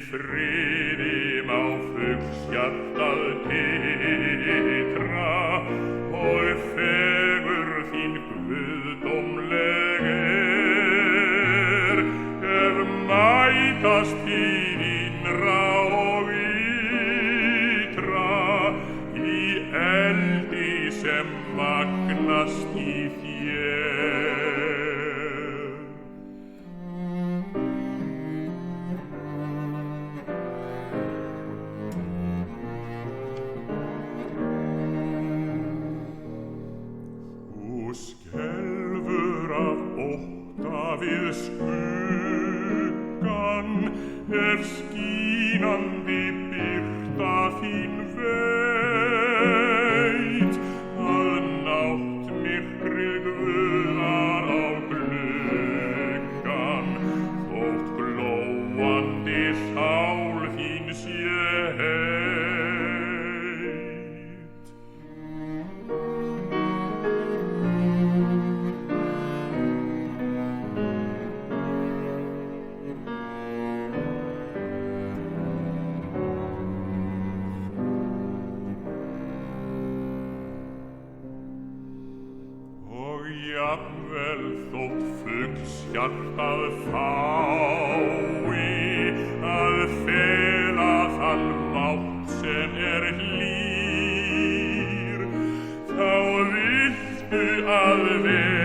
friði má fuglshjartað titra og fegur þín guðdómleg ef mætast hið innra og ytra í eldi sem magnast í þér. Þú skelfur af ótta við skuggan ef skínandi birta þín veit að náttmyrkrið guðar á gluggann þótt glóandi sál þín sé heit. Jafnvel þótt fuglshjartað fái að fela þann mátt sem hlýr, þá viltu að vera